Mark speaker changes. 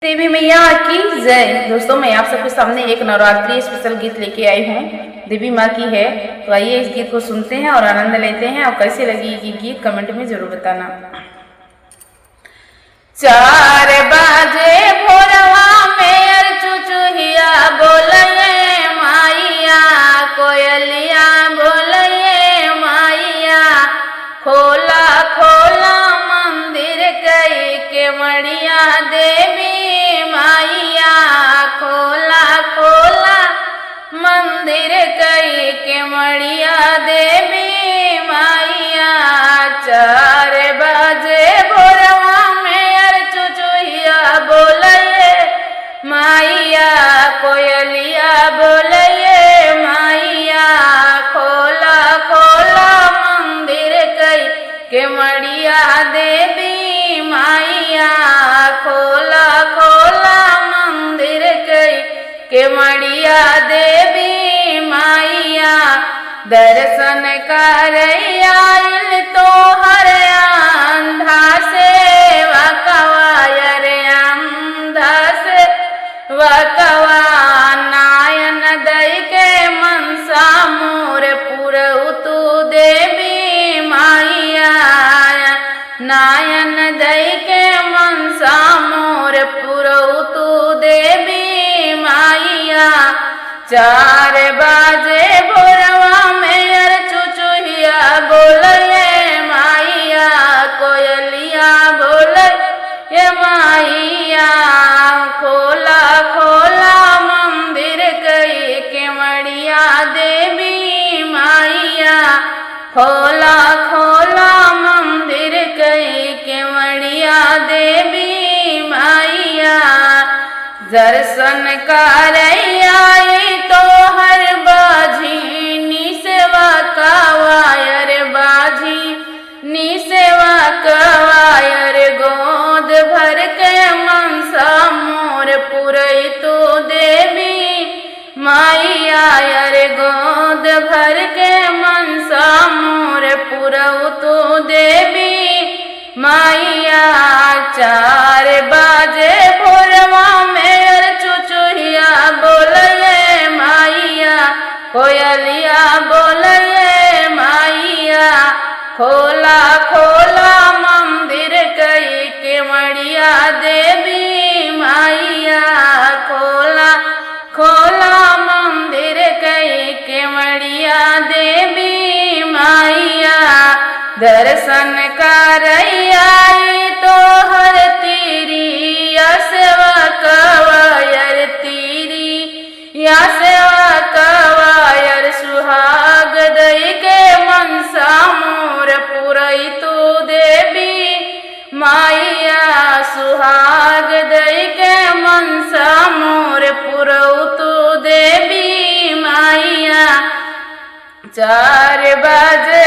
Speaker 1: देवी मैया की जय। दोस्तों, मैं आप सबके सामने एक नवरात्रि स्पेशल गीत लेके आई हूँ। देवी माँ की है, तो आइए इस गीत को सुनते हैं और आनंद लेते हैं। और कैसे लगी ये गीत कमेंट में जरूर बताना। 4 बजे भोरवा में चुचुहिया बोलये माइया, कोयलिया बोलये माइया, खोला खोला मंदिर कई के मड़िया देवी माइया, खोला खोला मंदिर कई के मड़िया देवी माइया। 4 बजे भोरवा में चुचुहिया बोलये माइया, कोयलिया बोलये माइया, खोला खोला मंदिर कई के मड़िया देवी माइया, खोला खोला मंदिर कई के मड़िया देवी माइया। दर्शन करई आइल तोहर अंधा सेवा कवायर, अंधा सेवा कवा, नायन दई के मनसा मोर पुरऊ तू देवी माइया, नायन दई के मनसा मोर पुरऊ तू देवी माइया। 4 बजे भोरवा में चुचुहिया बोलये माइया, कोयलिया बोलये माइया, खोला खोला मंदिर कई के मड़िया देवी माइया, खोला खोला मंदिर कई के मड़िया देवी माइया। दर्शन करई आई तोहर बाझी निसेवा कवायर, बाझी निसेवा कवायर, गोद भर के मनसा मोर पुरई तो देवी माइया, अरे गोद भर के मनसा मोर पुरऊ तो देवी माइया। 4 बजे भोरवा में चुचुहिया बोलये माइया, कोयलिया बोलये माइया, खोला खोला मंदिर कई के मड़िया देवी माइया, खोला खोला मंदिर कई के मड़िया देवी माइया। दर्शन करई आई तोहर तीरी या सेवा कवायर, तीरी या सेवा कवायर, सुहाग दई के मनसा मोर पुरई तो देवी माइया, सुहाग दई के मनसा मोर पुरऊ तो देवी माइया। 4 बजे